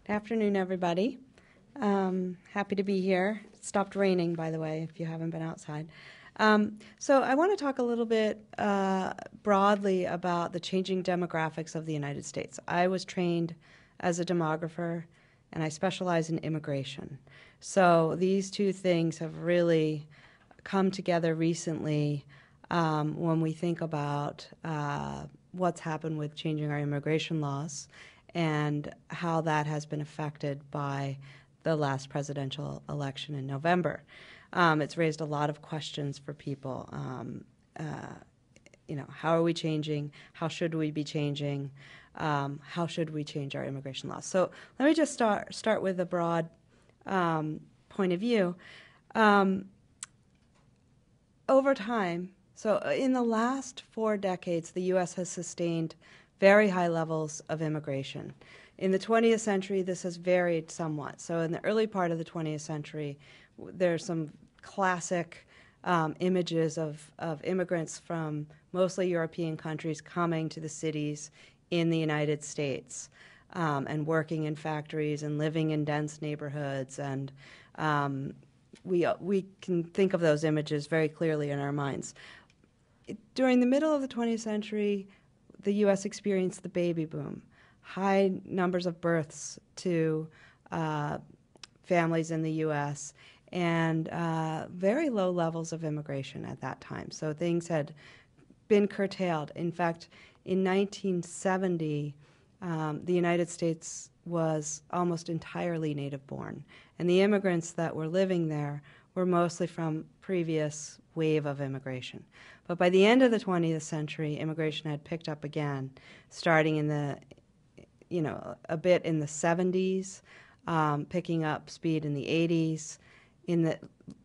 Good afternoon, everybody. Happy to be here. It stopped raining, by the way, if you haven't been outside. So I want to talk a little bit broadly about the changing demographics of the United States. I was trained as a demographer, and I specialize in immigration. So these two things have really come together recently when we think about what's happened with changing our immigration laws and how that has been affected by the last presidential election in November. It's raised a lot of questions for people. How are we changing? How should we be changing? How should we change our immigration laws? So let me just start with a broad point of view. Over time, so in the last 4 decades, the U.S. has sustained very high levels of immigration. In the 20th century, this has varied somewhat. So in the early part of the 20th century, there's some classic images of immigrants from mostly European countries coming to the cities in the United States and working in factories and living in dense neighborhoods. And we can think of those images very clearly in our minds. During the middle of the 20th century, the U.S. experienced the baby boom, high numbers of births to families in the U.S., and very low levels of immigration at that time. So things had been curtailed. In fact, in 1970, the United States was almost entirely native-born, and the immigrants that were living there were mostly from previous wave of immigration. But by the end of the 20th century, immigration had picked up again, starting in a bit in the 70s, picking up speed in the 80s. In the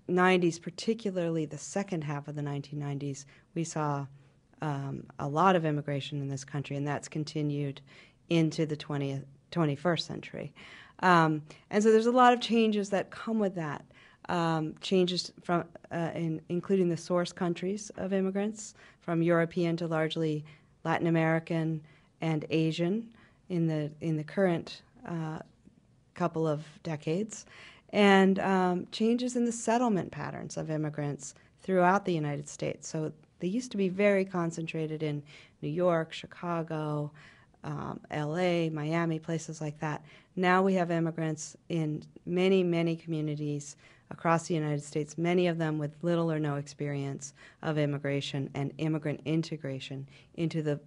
90s, particularly the second half of the 1990s, we saw a lot of immigration in this country, and that's continued into the 21st century. And so there's a lot of changes that come with that. Changes from including the source countries of immigrants, from European to largely Latin American and Asian in the current couple of decades, and changes in the settlement patterns of immigrants throughout the United States. So they used to be very concentrated in New York, Chicago, LA, Miami, places like that. Now we have immigrants in many, many communities across the United States, many of them with little or no experience of immigration and immigrant integration into the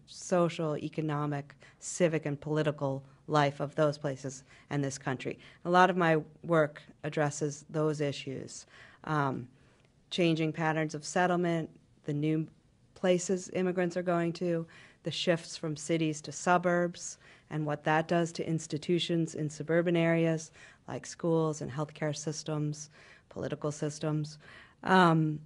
social, economic, civic, and political life of those places and this country. A lot of my work addresses those issues. Changing patterns of settlement, the new places immigrants are going to, the shifts from cities to suburbs, and what that does to institutions in suburban areas like schools and healthcare systems, political systems, and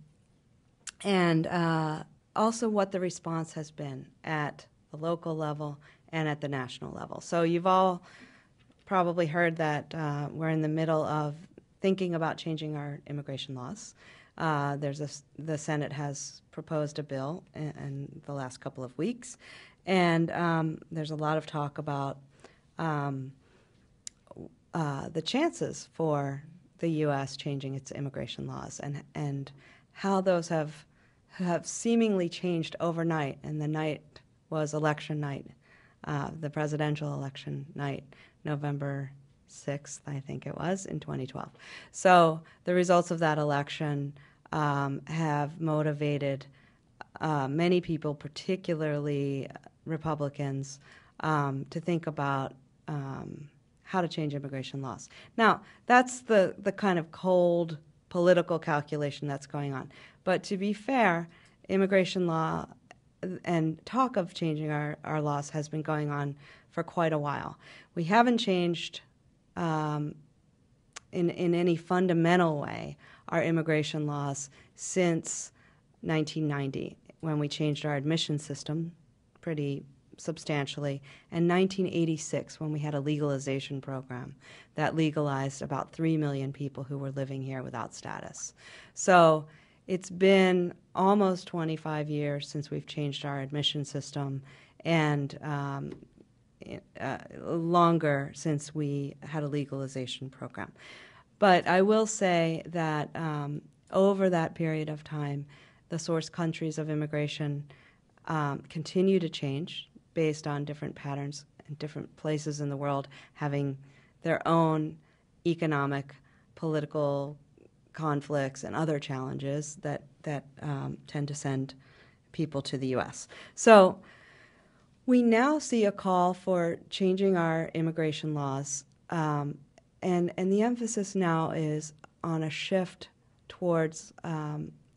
also what the response has been at the local level and at the national level. So you've all probably heard that we're in the middle of thinking about changing our immigration laws. The Senate has proposed a bill in the last couple of weeks, and there's a lot of talk about the chances for the U.S. changing its immigration laws and how those have seemingly changed overnight. And the night was election night, the presidential election night, November 6th, I think it was, in 2012. So the results of that election have motivated many people, particularly Republicans, to think about how to change immigration laws. Now, that's the kind of cold political calculation that's going on. But to be fair, immigration law and talk of changing our laws has been going on for quite a while. We haven't changed in any fundamental way our immigration laws since 1990, when we changed our admission system pretty substantially, and 1986, when we had a legalization program that legalized about 3 million people who were living here without status. So it's been almost 25 years since we've changed our admission system, and longer since we had a legalization program. But I will say that over that period of time, the source countries of immigration continue to change based on different patterns in different places in the world having their own economic, political conflicts and other challenges that tend to send people to the U.S. So we now see a call for changing our immigration laws, and the emphasis now is on a shift towards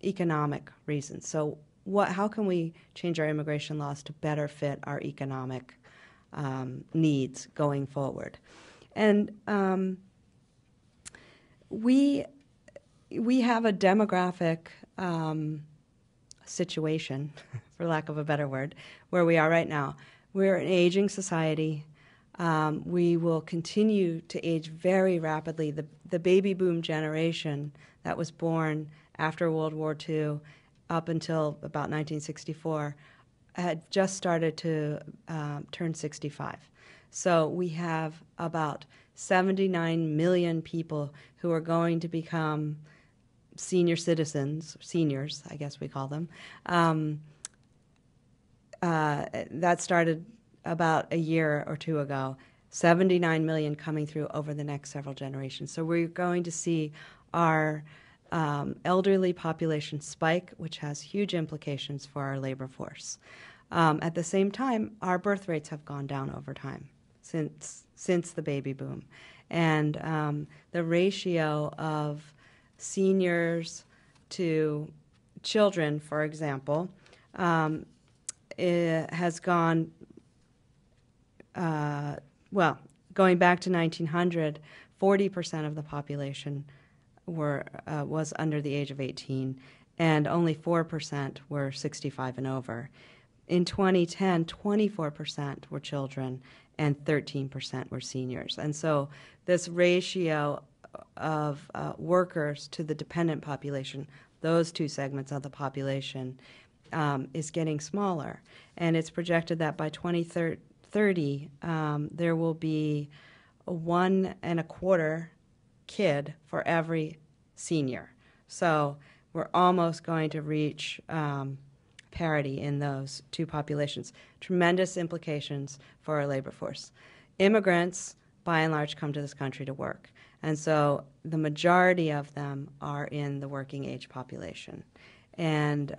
economic reasons. So how can we change our immigration laws to better fit our economic needs going forward? And we have a demographic situation, for lack of a better word, where we are right now. We're an aging society. We will continue to age very rapidly. The baby boom generation that was born after World War II up until about 1964 had just started to turn 65. So we have about 79 million people who are going to become senior citizens, seniors, I guess we call them. That started about a year or two ago. 79 million coming through over the next several generations. So we're going to see our elderly population spike, which has huge implications for our labor force. At the same time, our birth rates have gone down over time since the baby boom. And the ratio of seniors to children, for example, has gone, going back to 1900, 40% of the population was under the age of 18, and only 4% were 65 and over. In 2010, 24% were children, and 13% were seniors. And so this ratio of workers to the dependent population, those two segments of the population, is getting smaller. And it's projected that by 2030, there will be 1.25 kid for every senior. So we're almost going to reach parity in those two populations. Tremendous implications for our labor force. Immigrants, by and large, come to this country to work. And so the majority of them are in the working age population. And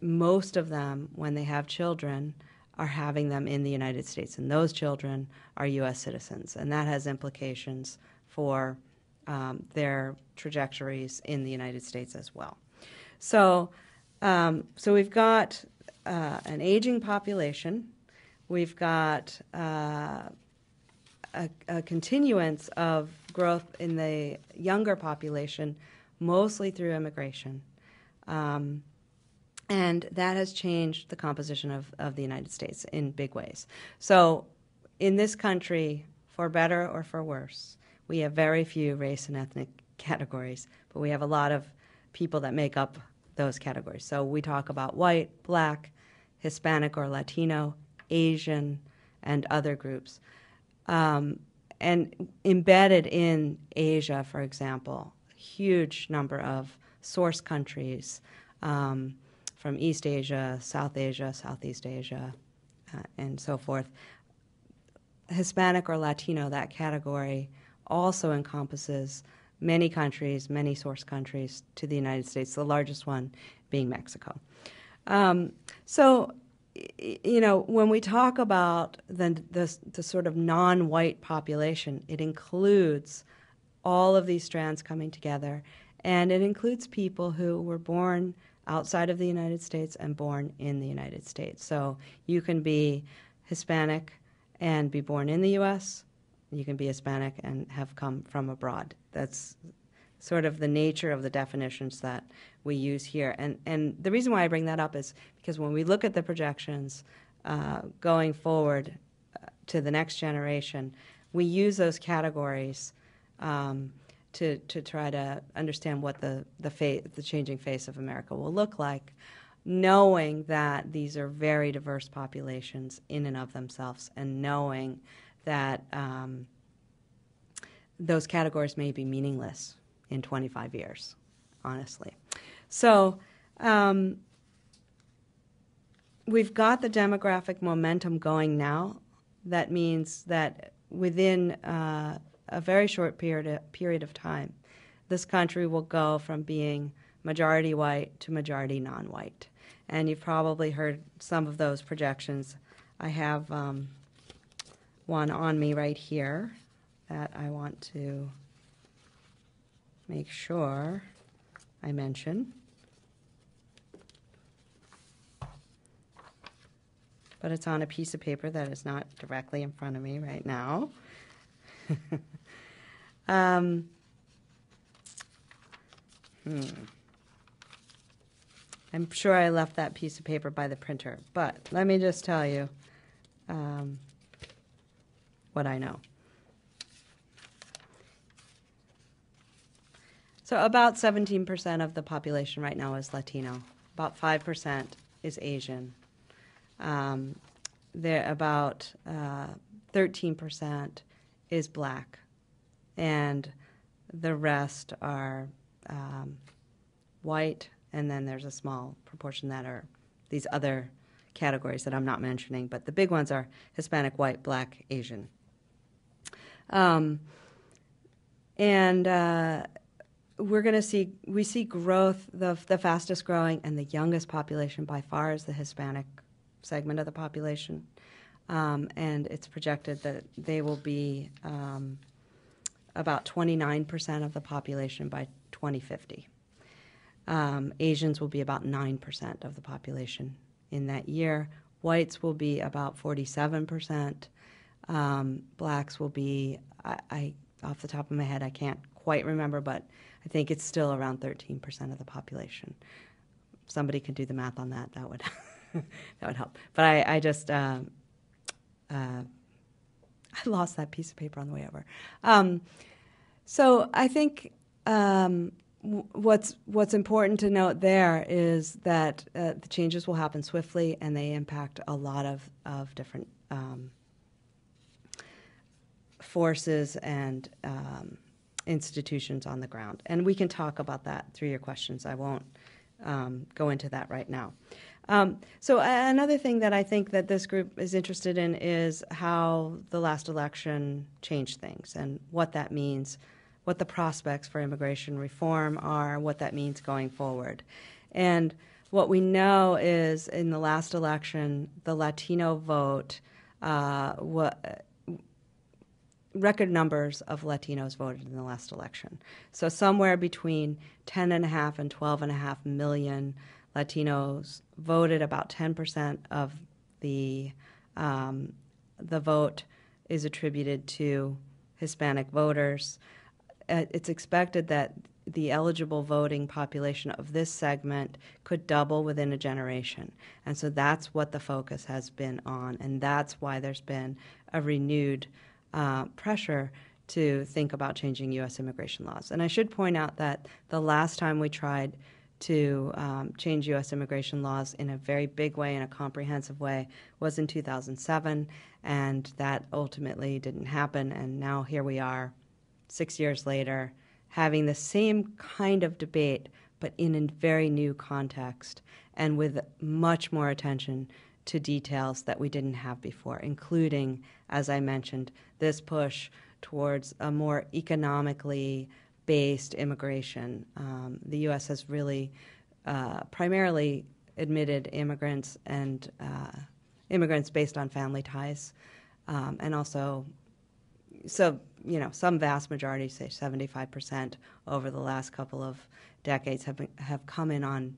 most of them, when they have children, are having them in the United States. And those children are U.S. citizens. And that has implications for their trajectories in the United States as well. So we've got an aging population. We've got a continuance of growth in the younger population, mostly through immigration. And that has changed the composition of the United States in big ways. So in this country, for better or for worse, we have very few race and ethnic categories, but we have a lot of people that make up those categories. So we talk about white, black, Hispanic or Latino, Asian, and other groups. And embedded in Asia, for example, a huge number of source countries from East Asia, Southeast Asia, and so forth. Hispanic or Latino, that category, also encompasses many countries, many source countries to the United States, the largest one being Mexico. So, you know, when we talk about the sort of non-white population, it includes all of these strands coming together, and it includes people who were born outside of the United States and born in the United States. So you can be Hispanic and be born in the U.S., you can be Hispanic and have come from abroad. That's sort of the nature of the definitions that we use here. And the reason why I bring that up is because when we look at the projections going forward to the next generation, we use those categories to try to understand what the changing face of America will look like. knowing that these are very diverse populations in and of themselves, and knowing that those categories may be meaningless in 25 years, honestly. So we've got the demographic momentum going now. That means that within a very short period of time, this country will go from being majority white to majority non-white. And you've probably heard some of those projections. I have one on me right here that I want to make sure I mention. But it's on a piece of paper that is not directly in front of me right now. I'm sure I left that piece of paper by the printer, but let me just tell you what I know. So about 17% of the population right now is Latino. About 5% is Asian. About 13% is Black, and the rest are white, and then there's a small proportion that are these other categories that I'm not mentioning, but the big ones are Hispanic, White, Black, Asian. We're going to see growth. The fastest growing and the youngest population by far is the Hispanic segment of the population, and it's projected that they will be about 29% of the population by 2050. Asians will be about 9% of the population in that year. Whites will be about 47%. Blacks will be, I off the top of my head, I can't quite remember, but I think it's still around 13% of the population. If somebody can do the math on that, that would that would help. But I just I lost that piece of paper on the way over. So I think what's important to note there is that the changes will happen swiftly, and they impact a lot of different forces and institutions on the ground. And we can talk about that through your questions. I won't go into that right now. So another thing that I think that this group is interested in is how the last election changed things and what that means, what the prospects for immigration reform are, what that means going forward. And what we know is in the last election, the Latino vote, record numbers of Latinos voted in the last election. So somewhere between 10.5 and 12.5 million Latinos voted. About 10% of the vote is attributed to Hispanic voters. It's expected that the eligible voting population of this segment could double within a generation. And so that's what the focus has been on, and that's why there's been a renewed pressure to think about changing U.S. immigration laws. And I should point out that the last time we tried to change U.S. immigration laws in a very big way, in a comprehensive way, was in 2007, and that ultimately didn't happen. And now here we are, 6 years later, having the same kind of debate, but in a very new context and with much more attention to details that we didn't have before, including, as I mentioned, this push towards a more economically based immigration. The U.S. has really primarily admitted immigrants and immigrants based on family ties, and also, so some vast majority, say 75%, over the last couple of decades have come in on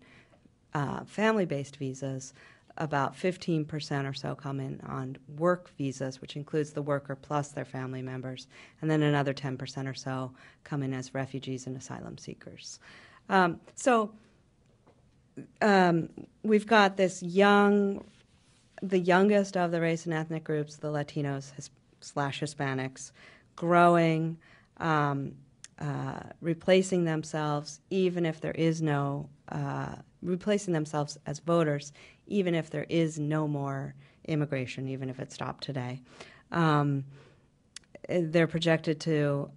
family-based visas. About 15% or so come in on work visas, which includes the worker plus their family members, and then another 10% or so come in as refugees and asylum seekers. We've got this the youngest of the race and ethnic groups, the Latinos / Hispanics, growing replacing themselves, even if there is no replacing themselves as voters, even if there is no more immigration, even if it stopped today. They're projected to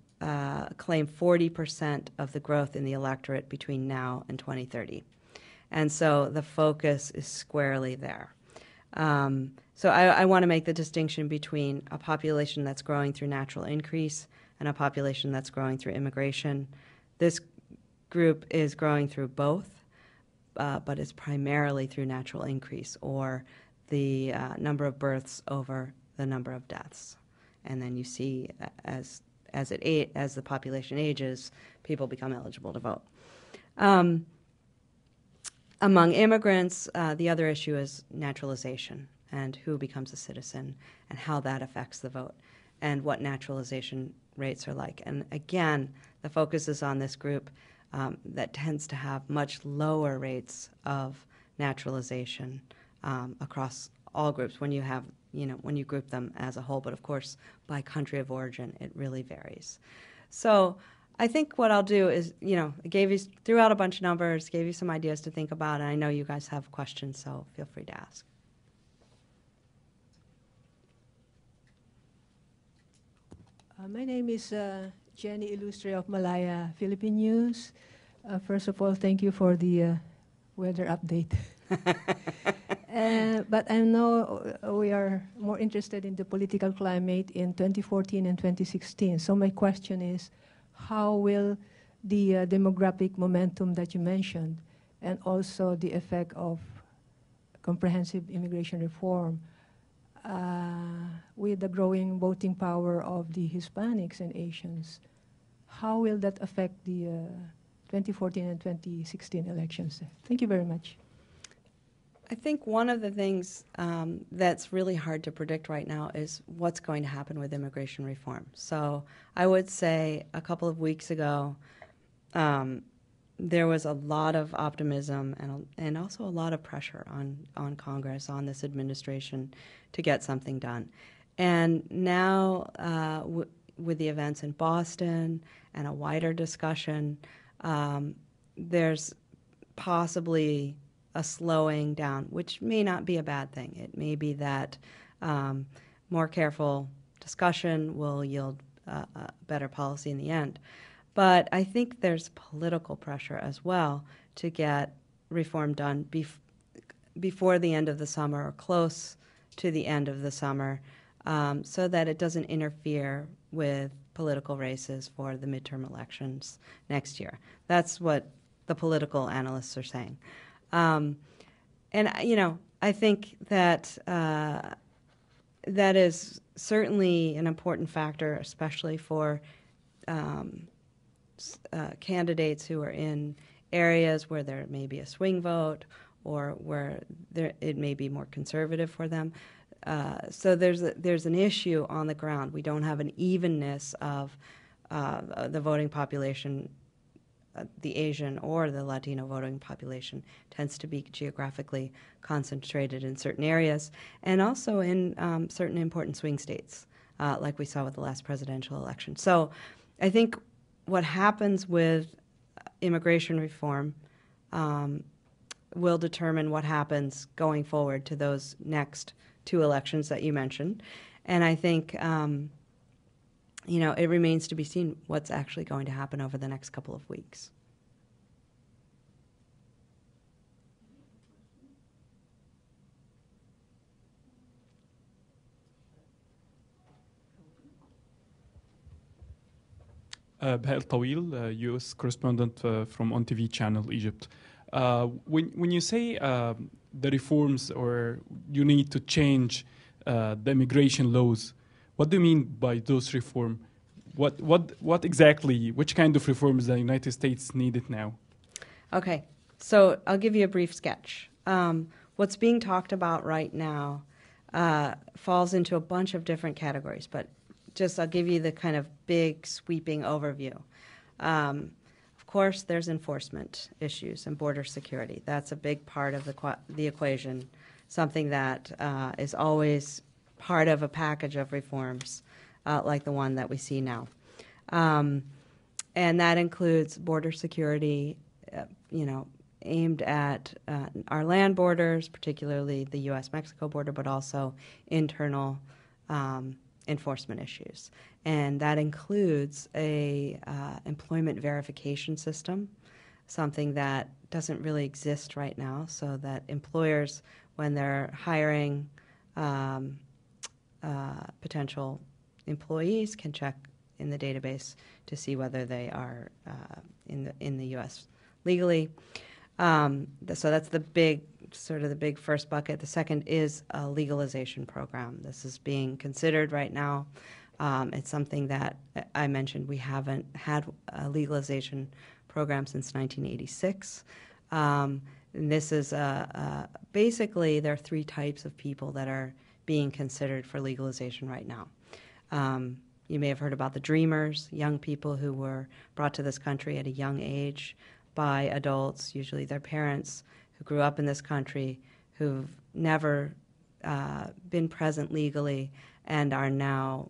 claim 40% of the growth in the electorate between now and 2030. And so the focus is squarely there. So I want to make the distinction between a population that's growing through natural increase and a population that's growing through immigration. This group is growing through both, but it's primarily through natural increase, or the number of births over the number of deaths. And then you see as the population ages, people become eligible to vote. Among immigrants, the other issue is naturalization and who becomes a citizen and how that affects the vote and what naturalization rates are like. And again, the focus is on this group that tends to have much lower rates of naturalization across all groups when you have, when you group them as a whole. But of course, by country of origin, it really varies. So I think what I'll do is, threw out a bunch of numbers, gave you some ideas to think about, and I know you guys have questions, so feel free to ask. My name is Jenny Ilustre of Malaya Philippine News. First of all, thank you for the weather update. But I know we are more interested in the political climate in 2014 and 2016. So my question is, how will the demographic momentum that you mentioned and also the effect of comprehensive immigration reform with the growing voting power of the Hispanics and Asians, how will that affect the 2014 and 2016 elections? Thank you very much. I think one of the things that's really hard to predict right now is what's going to happen with immigration reform. So I would say a couple of weeks ago, there was a lot of optimism and also a lot of pressure on Congress, on this administration, to get something done. And now, with the events in Boston and a wider discussion, there's possibly a slowing down, which may not be a bad thing. It may be that more careful discussion will yield better policy in the end. But I think there's political pressure as well to get reform done before the end of the summer or close to the end of the summer, so that it doesn't interfere with political races for the midterm elections next year. That's what the political analysts are saying. And, I think that that is certainly an important factor, especially for candidates who are in areas where there may be a swing vote or where it may be more conservative for them. So there's an issue on the ground. We don't have an evenness of the voting population. The Asian or the Latino voting population tends to be geographically concentrated in certain areas and also in certain important swing states, like we saw with the last presidential election. So I think what happens with immigration reform will determine what happens going forward to those next two elections that you mentioned. And I think, it remains to be seen what's actually going to happen over the next couple of weeks. Baher Tawil, U.S. correspondent from On TV Channel Egypt. When you say the reforms or you need to change the immigration laws, what do you mean by those reforms? What exactly, which kind of reforms the United States needed now? Okay, so I'll give you a brief sketch. What's being talked about right now falls into a bunch of different categories, but I'll give you the kind of big sweeping overview. Of course, there's enforcement issues and border security. That's a big part of the equation, something that is always part of a package of reforms like the one that we see now. and that includes border security, aimed at our land borders, particularly the U.S.-Mexico border, but also internal enforcement issues. And that includes a employment verification system, something that doesn't really exist right now, so that employers, when they're hiring potential employees, can check in the database to see whether they are in the U.S. legally. So that's the big first bucket. The second is a legalization program. This is being considered right now. It's something that I mentioned. We haven't had a legalization program since 1986. And this is basically there are three types of people that are being considered for legalization right now. You may have heard about the Dreamers, young people who were brought to this country at a young age by adults, usually their parents, who grew up in this country, who've never been present legally and are now,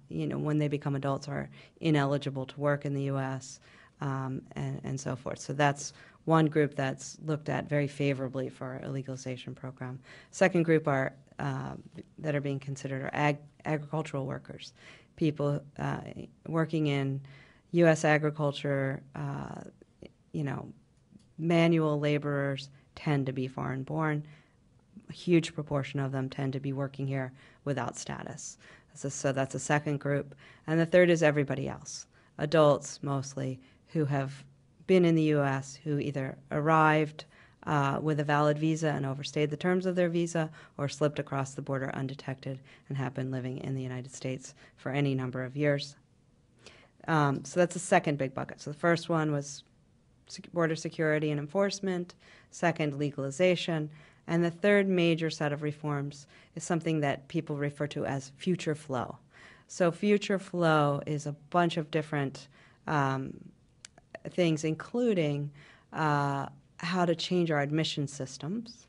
when they become adults, are ineligible to work in the U.S., and so forth. So that's one group that's looked at very favorably for a legalization program. Second group are that are being considered are agricultural workers, people working in U.S. agriculture. Manual laborers tend to be foreign-born. A huge proportion of them tend to be working here without status. So that's a second group. And the third is everybody else, adults mostly, who have been in the U.S., who either arrived with a valid visa and overstayed the terms of their visa, or slipped across the border undetected and have been living in the United States for any number of years. So that's the second big bucket. So the first one was border security and enforcement, second, legalization, and the third major set of reforms is something that people refer to as future flow. So future flow is a bunch of different things, including how to change our admission systems,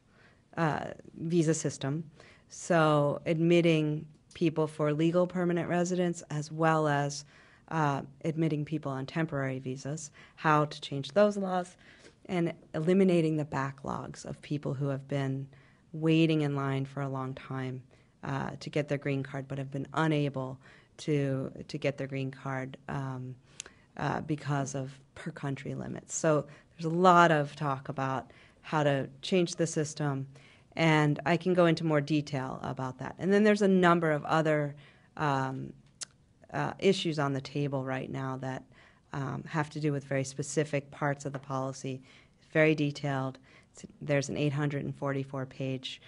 visa system, so admitting people for legal permanent residence as well as admitting people on temporary visas, how to change those laws, and eliminating the backlogs of people who have been waiting in line for a long time to get their green card but have been unable to get their green card because of per-country limits. So there's a lot of talk about how to change the system, and I can go into more detail about that. And then there's a number of other issues on the table right now that have to do with very specific parts of the policy. It's very detailed. There's an 844-page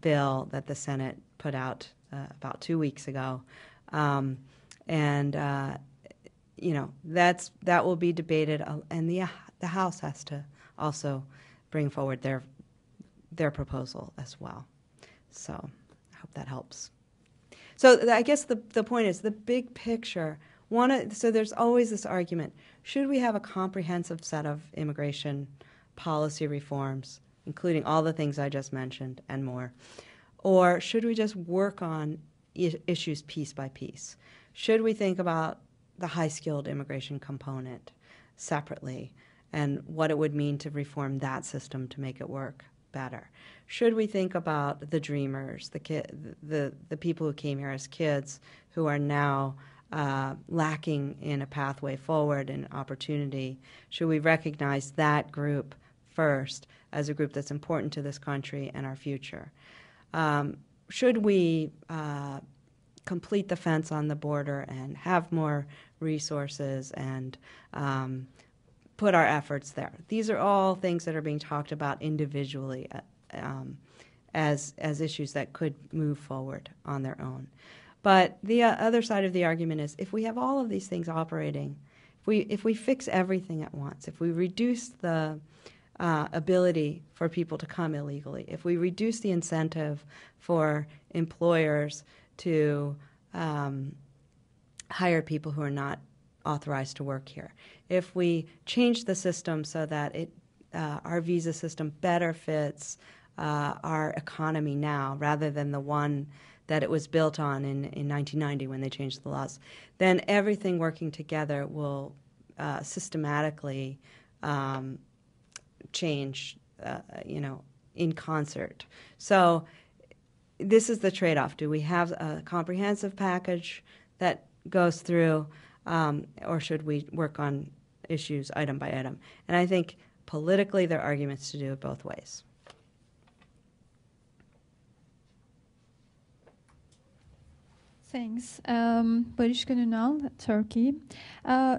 bill that the Senate put out about 2 weeks ago, that will be debated, and the House has to also bring forward their proposal as well. So I hope that helps. So I guess the point is the big picture. So there's always this argument: should we have a comprehensive set of immigration policy reforms, including all the things I just mentioned and more, or should we just work on issues piece by piece? Should we think about the high-skilled immigration component separately and what it would mean to reform that system to make it work better? Should we think about the dreamers, the people who came here as kids who are now lacking in a pathway forward and opportunity? Should we recognize that group first as a group that's important to this country and our future? Should we complete the fence on the border and have more resources and put our efforts there? These are all things that are being talked about individually as issues that could move forward on their own. But the other side of the argument is, if we have all of these things operating, if we fix everything at once, if we reduce the ability for people to come illegally, if we reduce the incentive for employers to hire people who are not authorized to work here, if we change the system so that our visa system better fits our economy now rather than the one that it was built on in 1990 when they changed the laws, then everything working together will systematically change, in concert. So this is the trade-off. Do we have a comprehensive package that goes through, or should we work on issues item by item? And I think politically there are arguments to do it both ways. Thanks. Barışkan Ünal, Turkey.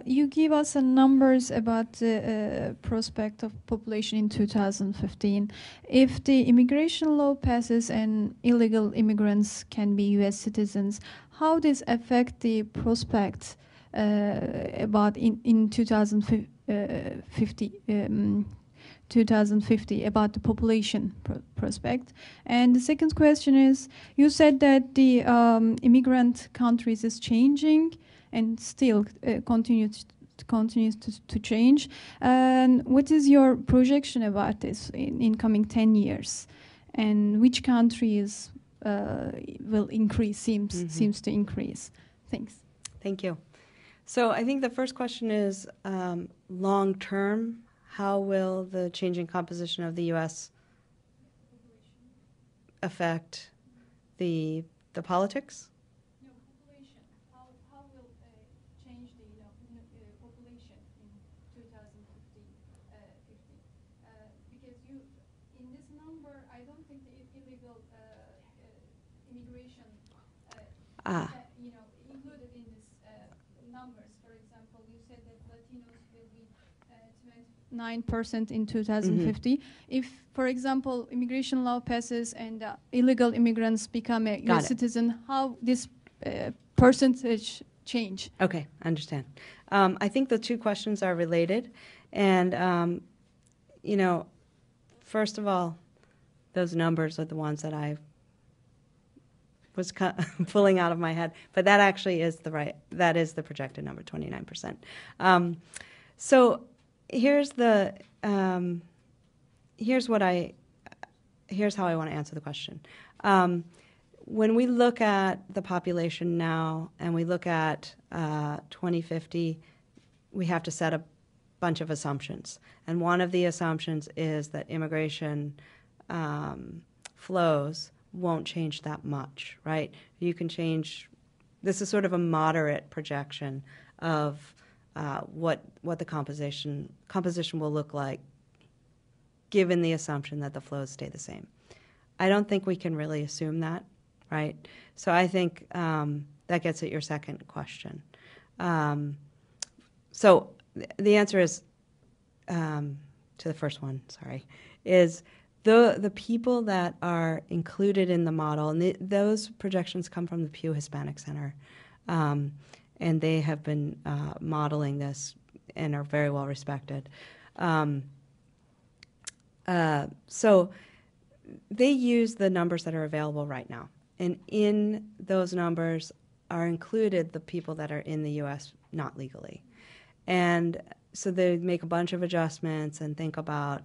You give us numbers about the prospect of population in 2015. If the immigration law passes and illegal immigrants can be U.S. citizens, how does affect the prospect about in 2050 about the population prospect? And the second question is, you said that the immigrant countries is changing and still continues to change. And what is your projection about this in coming 10 years? And which countries will increase, seems to increase? Thanks. Thank you. So I think the first question is long term. How will the changing composition of the U.S. affect the politics? No, population. How will change the population in 2050? Because in this number, I don't think the illegal immigration included in this numbers. For example, you said that Latinos will be 9% in 2050. If, for example, immigration law passes and illegal immigrants become a U.S. citizen, how this percentage change? Okay, I understand. I think the two questions are related. And, first of all, those numbers are the ones that I was pulling out of my head. But that actually is that is the projected number, 29%. So here's how I want to answer the question. When we look at the population now and we look at 2050, we have to set a bunch of assumptions. And one of the assumptions is that immigration flows won't change that much, right? You can change, this is sort of a moderate projection of what the composition will look like, given the assumption that the flows stay the same. I don't think we can really assume that, right? So I think that gets at your second question. So the answer is, to the first one, is the people that are included in the model, and those projections come from the Pew Hispanic Center, and they have been modeling this and are very well respected. So they use the numbers that are available right now. And in those numbers are included the people that are in the U.S. not legally. And so they make a bunch of adjustments and think about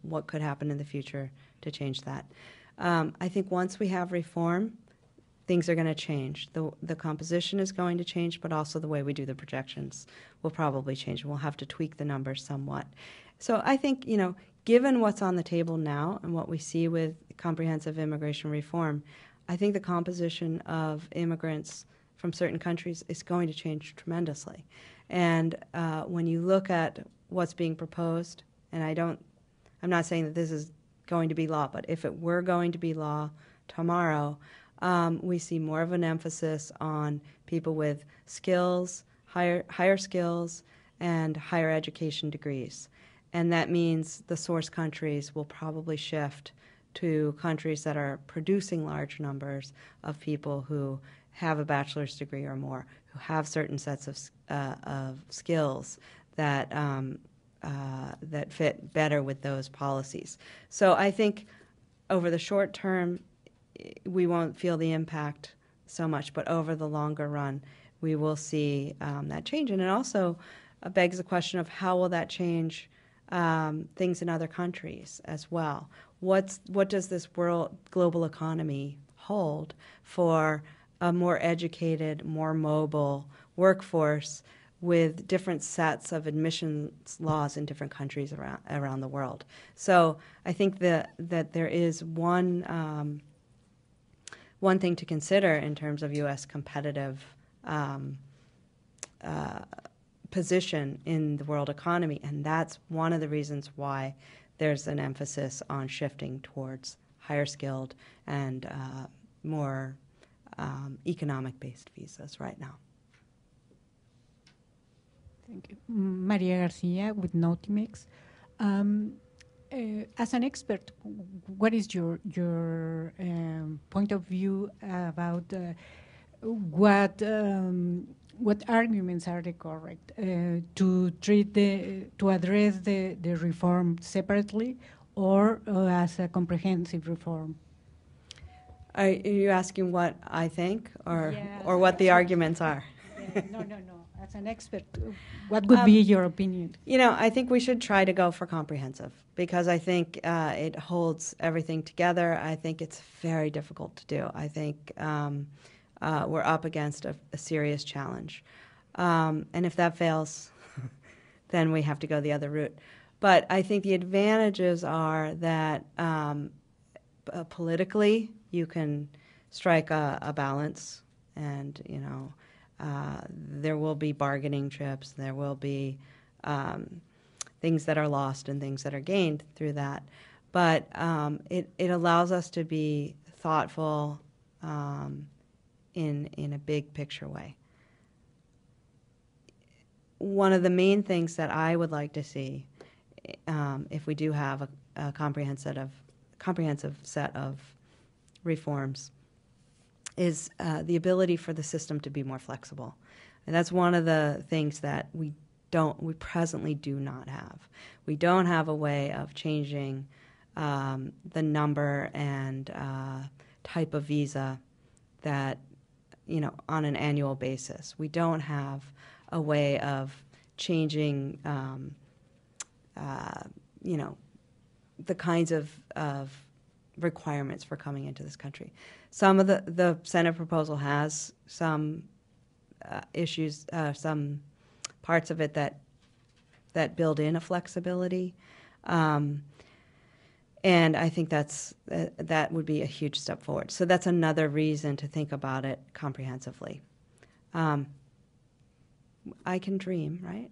what could happen in the future to change that. I think once we have reform, things are going to change. The composition is going to change, but also the way we do the projections will probably change. We'll have to tweak the numbers somewhat. So I think, given what's on the table now and what we see with comprehensive immigration reform, I think the composition of immigrants from certain countries is going to change tremendously. And when you look at what's being proposed, and I'm not saying that this is going to be law, but if it were going to be law tomorrow, we see more of an emphasis on people with skills, higher skills, and higher education degrees. And that means the source countries will probably shift to countries that are producing large numbers of people who have a bachelor's degree or more, who have certain sets of skills that fit better with those policies. So I think over the short term, we won't feel the impact so much, but over the longer run, we will see that change. And it also begs the question of how will that change things in other countries as well. What does this global economy hold for a more educated, more mobile workforce with different sets of admissions laws in different countries around the world. So I think that there is one thing to consider in terms of U.S. competitive position in the world economy, and that's one of the reasons why there's an emphasis on shifting towards higher skilled and more economic-based visas right now. Thank you. Maria Garcia with Notimex. As an expert, what is your point of view about what arguments are the correct to address the reform separately or as a comprehensive reform? Are you asking what I think, or what the arguments are? No. As an expert, what would be your opinion? I think we should try to go for comprehensive, because I think it holds everything together. I think it's very difficult to do. I think we're up against a serious challenge. And if that fails, then we have to go the other route. But I think the advantages are that politically you can strike a balance, and, there will be bargaining chips, there will be things that are lost and things that are gained through that. But it allows us to be thoughtful in a big picture way. One of the main things that I would like to see, if we do have a comprehensive set of reforms, is the ability for the system to be more flexible. And that's one of the things that we presently do not have. We don't have a way of changing the number and type of visa that, on an annual basis. We don't have a way of changing, the kinds of requirements for coming into this country. Some of the Senate proposal has some issues, some parts of it that build in a flexibility, and I think that would be a huge step forward. So that's another reason to think about it comprehensively. I can dream, right?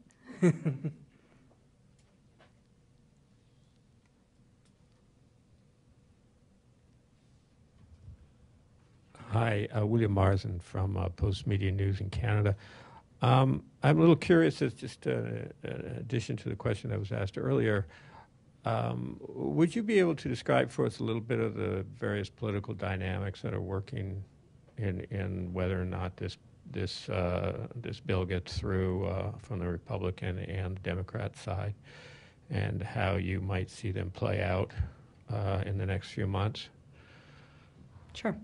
Hi, William Marsden from Post Media News in Canada. I'm a little curious, as just an addition to the question that was asked earlier, would you be able to describe for us a little bit of the various political dynamics that are working in whether or not this bill gets through from the Republican and Democrat side, and how you might see them play out in the next few months? Sure.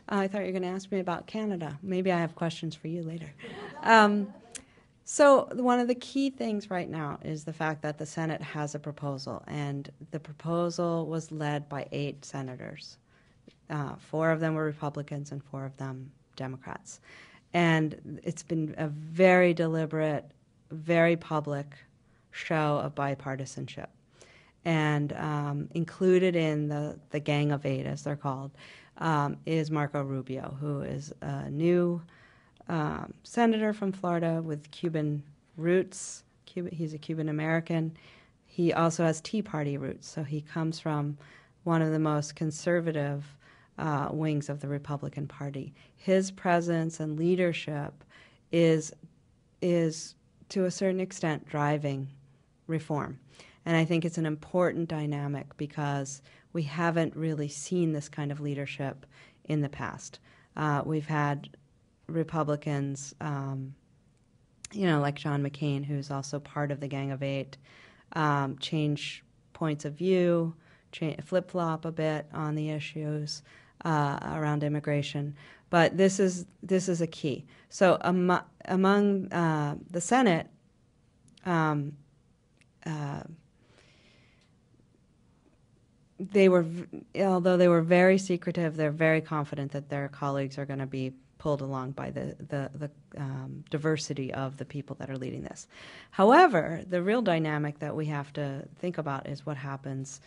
I thought you were going to ask me about Canada. Maybe I have questions for you later. So one of the key things right now is the fact that the Senate has a proposal, and the proposal was led by 8 senators. 4 of them were Republicans and 4 of them Democrats. And it's been a very deliberate, very public show of bipartisanship. And included in the Gang of 8, as they're called, is Marco Rubio, who is a new senator from Florida with Cuban roots. He's a Cuban American. He also has Tea Party roots, so he comes from one of the most conservative wings of the Republican Party. His presence and leadership is to a certain extent driving reform. And I think it's an important dynamic because we haven't really seen this kind of leadership in the past. We've had Republicans, like John McCain, who's also part of the Gang of 8, change points of view, flip-flop a bit on the issues around immigration. But this is a key. So among the Senate, although they were very secretive, they're very confident that their colleagues are going to be pulled along by the diversity of the people that are leading this. However, the real dynamic that we have to think about is what happens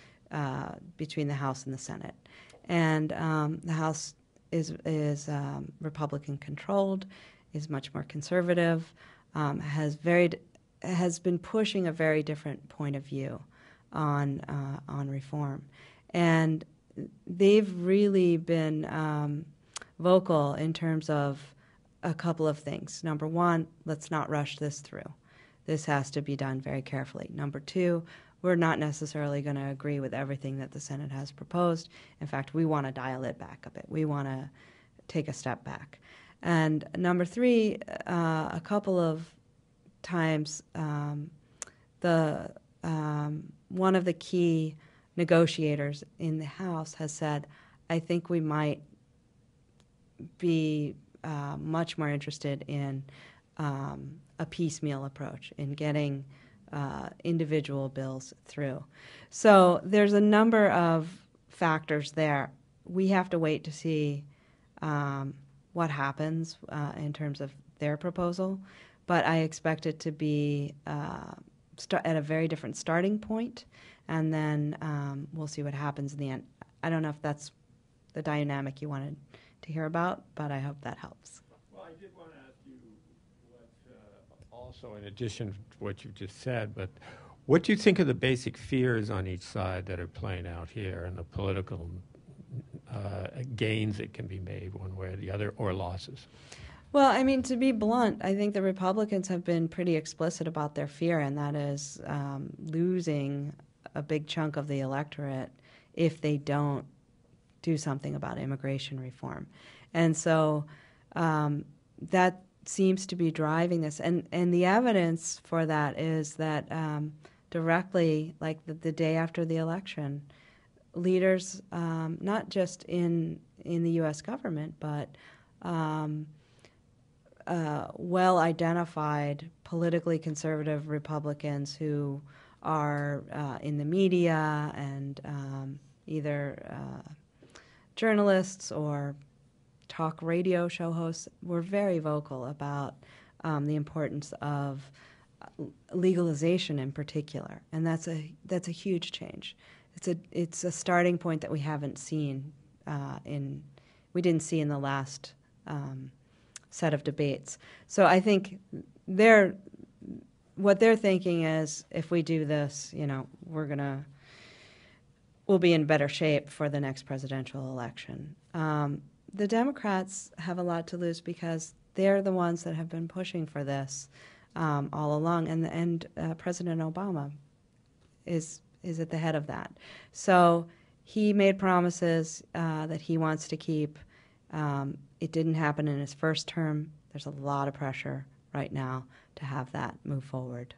between the House and the Senate. And the House is Republican controlled, is much more conservative, has been pushing a very different point of view on reform, and they've really been vocal in terms of a couple of things. Number one, let's not rush this through. This has to be done very carefully. Number two, we're not necessarily going to agree with everything that the Senate has proposed. In fact, we want to dial it back a bit. We want to take a step back. And number three, a couple of times, one of the key negotiators in the House has said, I think we might be much more interested in a piecemeal approach, in getting individual bills through. So there's a number of factors there. We have to wait to see what happens in terms of their proposal, but I expect it to be at a very different starting point, and then we'll see what happens in the end. I don't know if that's the dynamic you wanted to hear about, but I hope that helps. Well, I did want to ask you what, also in addition to what you just said, but what do you think are the basic fears on each side that are playing out here and the political gains that can be made one way or the other, or losses? Well, I mean, to be blunt, I think the Republicans have been pretty explicit about their fear, and that is losing a big chunk of the electorate if they don't do something about immigration reform. And so that seems to be driving this. And the evidence for that is that directly, like the day after the election, leaders, not just in the U.S. government, but well-identified politically conservative Republicans who are in the media and either journalists or talk radio show hosts were very vocal about the importance of legalization in particular, and that's a huge change. It's a starting point that we haven't seen we didn't see in the last set of debates. So I think what they're thinking is, if we do this, we'll be in better shape for the next presidential election. The Democrats have a lot to lose because they're the ones that have been pushing for this all along, and President Obama is at the head of that. So he made promises that he wants to keep. It didn't happen in his first term. There's a lot of pressure right now to have that move forward.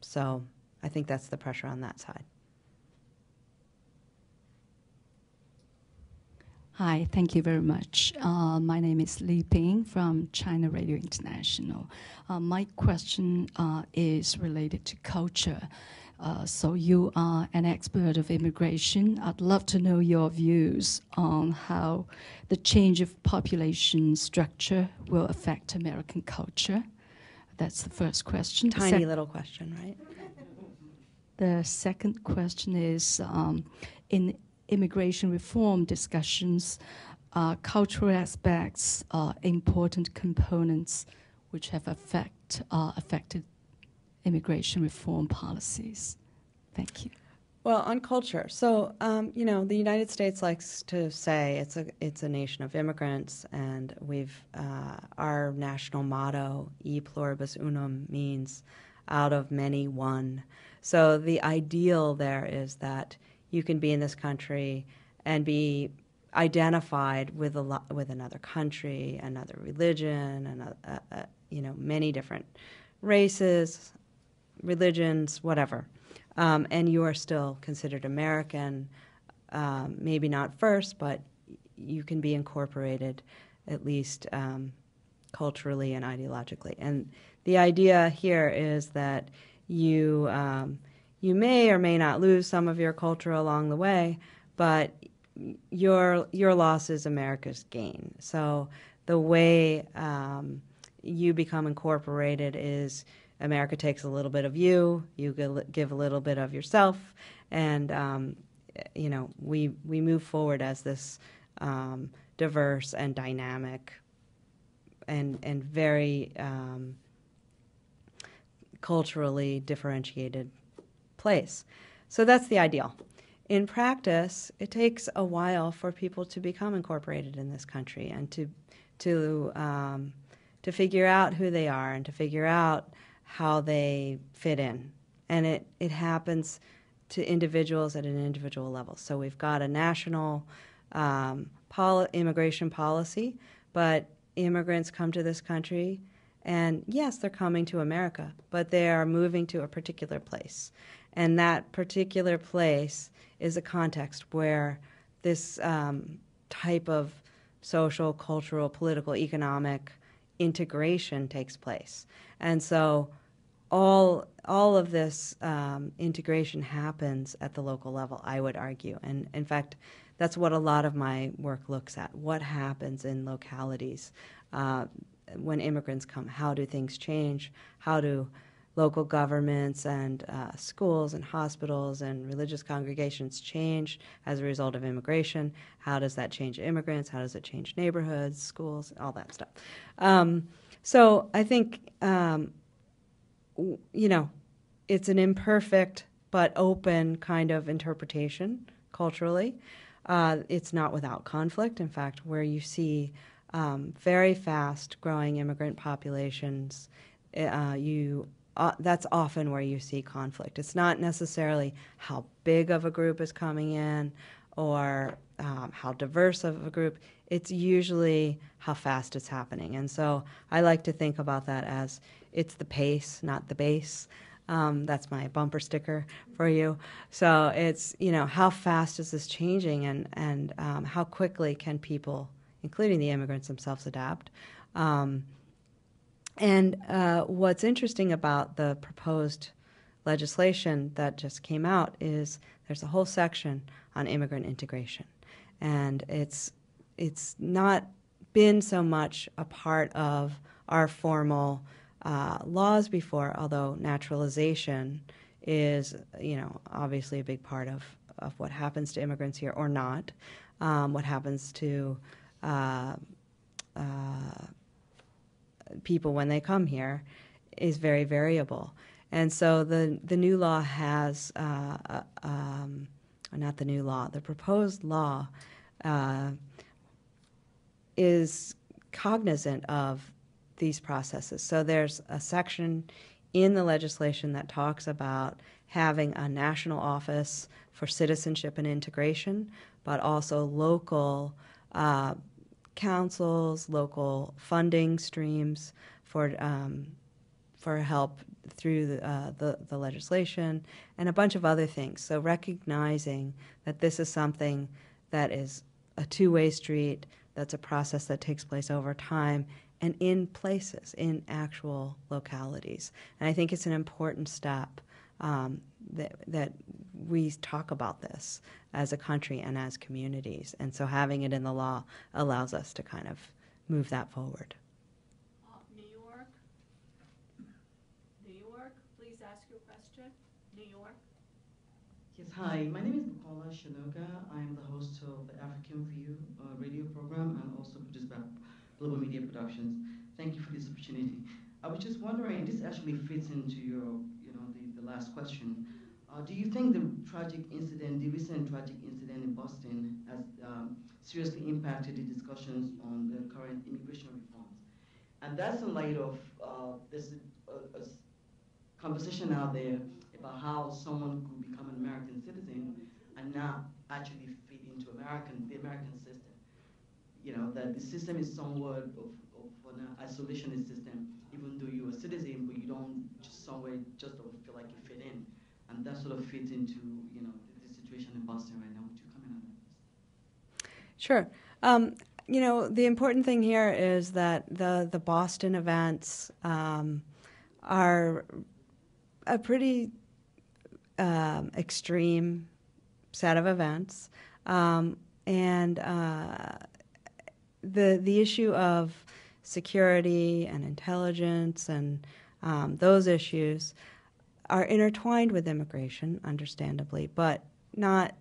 So I think that's the pressure on that side. Hi, thank you very much. My name is Li Ping from China Radio International. My question is related to culture. So you are an expert of immigration. I'd love to know your views on how the change of population structure will affect American culture. That's the first question. Tiny little question, right? The second question is, in immigration reform discussions, cultural aspects are important components which have affected immigration reform policies. Thank you. Well, on culture, so the United States likes to say it's a nation of immigrants, and our national motto, E pluribus unum, means out of many one. So the ideal there is that you can be in this country and be identified with another country, another religion, many different races, religions, whatever, and you are still considered American. Maybe not first, but you can be incorporated at least culturally and ideologically. And the idea here is that you may or may not lose some of your culture along the way, but your loss is America's gain. So the way you become incorporated is America takes a little bit of you, you give a little bit of yourself, and we move forward as this diverse and dynamic and very culturally differentiated place. So that's the ideal. In practice, it takes a while for people to become incorporated in this country and to figure out who they are and to figure out how they fit in. And it happens to individuals at an individual level. So we've got a national immigration policy, but immigrants come to this country, and yes, they're coming to America, but they are moving to a particular place. And that particular place is a context where this type of social, cultural, political, economic integration takes place. And so all of this integration happens at the local level, I would argue. And in fact, that's what a lot of my work looks at. What happens in localities when immigrants come? How do things change? How do local governments and schools and hospitals and religious congregations change as a result of immigration? How does that change immigrants? How does it change neighborhoods, schools, all that stuff? So I think, it's an imperfect but open kind of interpretation culturally. It's not without conflict. In fact, where you see very fast growing immigrant populations, that's often where you see conflict. It's not necessarily how big of a group is coming in or how diverse of a group. It's usually how fast it's happening. And so I like to think about that as it's the pace, not the base. That's my bumper sticker for you. So it's, how fast is this changing and how quickly can people, including the immigrants themselves, adapt? And what's interesting about the proposed legislation that just came out is there's a whole section on immigrant integration. And it's not been so much a part of our formal laws before, although naturalization is, obviously a big part of what happens to immigrants here or not. What happens to people when they come here is very variable. And so the new law has, not the new law, the proposed law is cognizant of these processes. So there's a section in the legislation that talks about having a national office for citizenship and integration, but also local councils, local funding streams for help through the legislation, and a bunch of other things. So recognizing that this is something that is a two-way street, that's a process that takes place over time and in places, in actual localities. And I think it's an important step that we talk about this as a country and as communities. And so having it in the law allows us to kind of move that forward. New York, please ask your question. New York. Yes, hi. My name is Paula Shinoga. I am the host of the African View radio program and also produced by Global Media Productions. Thank you for this opportunity. I was just wondering, this actually fits into your, the last question. Do you think the recent tragic incident in Boston has seriously impacted the discussions on the current immigration reforms? And that's in light of there's a conversation out there about how someone could become an American citizen and not actually fit into the American system. That the system is somewhat of an isolationist system, even though you're a citizen, but you don't don't feel like you fit in. And that sort of fits into, the situation in Boston right now. Would you comment on that? Sure. The important thing here is that the Boston events are a pretty extreme set of events, and the issue of security and intelligence and those issues are intertwined with immigration, understandably, but not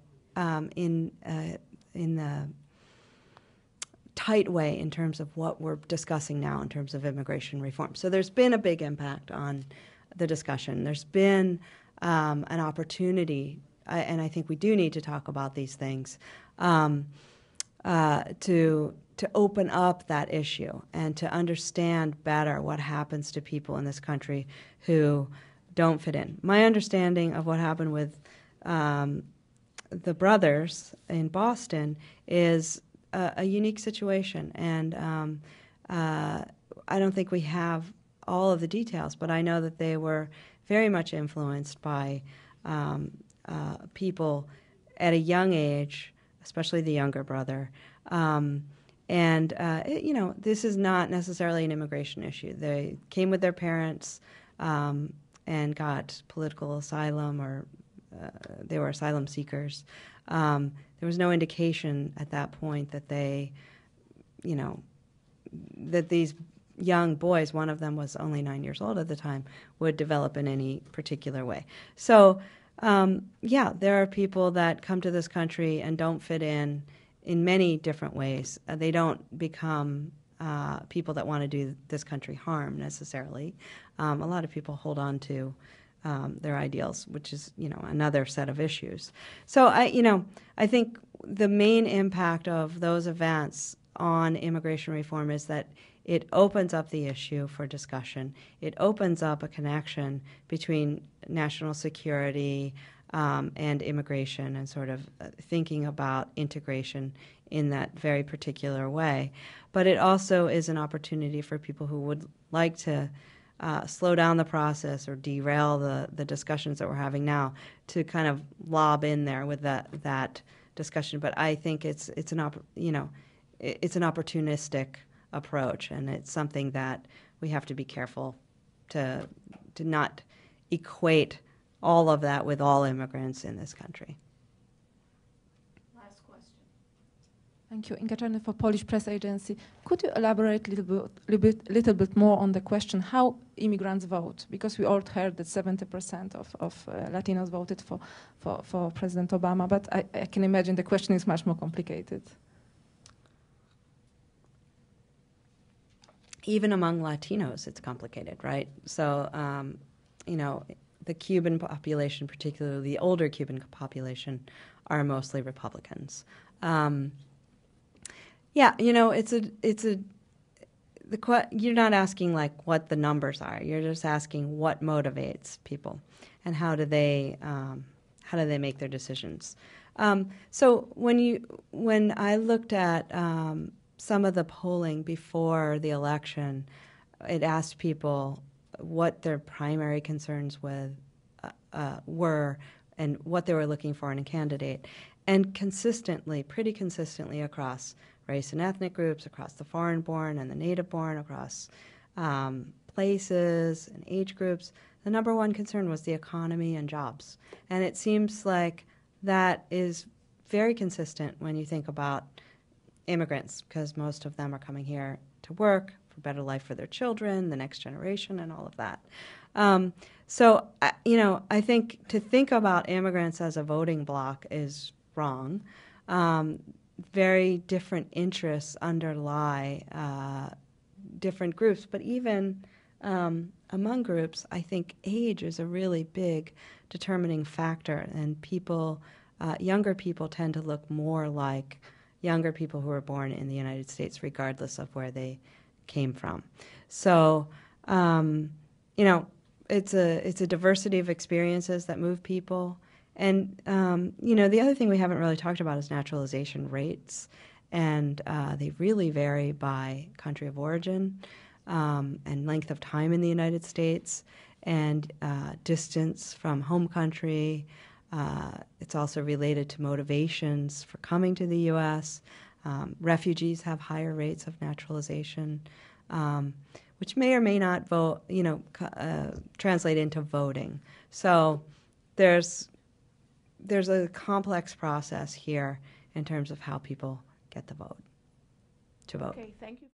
in the tight way in terms of what we're discussing now in terms of immigration reform. So there's been a big impact on the discussion. There's been an opportunity, and I think we do need to talk about these things, to open up that issue and to understand better what happens to people in this country who don't fit in. My understanding of what happened with the brothers in Boston is a unique situation, and I don't think we have all of the details, but I know that they were very much influenced by people at a young age, especially the younger brother. This is not necessarily an immigration issue. They came with their parents and got political asylum, or they were asylum seekers. There was no indication at that point that that these young boys, one of them was only 9 years old at the time, would develop in any particular way. So, there are people that come to this country and don't fit in many different ways. They don't become people that want to do this country harm necessarily. A lot of people hold on to their ideals, which is, another set of issues. So I think the main impact of those events on immigration reform is that it opens up the issue for discussion. It opens up a connection between national security and immigration, and sort of thinking about integration in that very particular way. But it also is an opportunity for people who would like to slow down the process or derail the discussions that we're having now to kind of lob in there with that discussion. But I think it's an opportunistic approach, and it's something that we have to be careful to not equate all of that with all immigrants in this country. Last question. Thank you. Inga Czarny for Polish Press Agency. Could you elaborate a little bit more on the question how immigrants vote? Because we all heard that 70% of Latinos voted for President Obama, but I can imagine the question is much more complicated. Even among Latinos, it's complicated, right? So, the Cuban population, particularly the older Cuban population, are mostly Republicans. You're not asking like what the numbers are. You're just asking what motivates people, and how do they make their decisions. So when I looked at some of the polling before the election, it asked people what their primary concerns were and what they were looking for in a candidate. And pretty consistently across race and ethnic groups, across the foreign-born and the native-born, across places and age groups, the number one concern was the economy and jobs. And it seems like that is very consistent when you think about immigrants, because most of them are coming here to work, for better life for their children, the next generation, and all of that. I think to think about immigrants as a voting bloc is wrong. Very different interests underlie different groups, but even among groups, I think age is a really big determining factor, and younger people tend to look more like younger people who were born in the United States, regardless of where they came from. So, it's a diversity of experiences that move people. And, the other thing we haven't really talked about is naturalization rates. And they really vary by country of origin and length of time in the United States and distance from home country. It's also related to motivations for coming to the U.S. Refugees have higher rates of naturalization, which may or may not translate into voting. So there's a complex process here in terms of how people get the vote. to vote. Okay, thank you.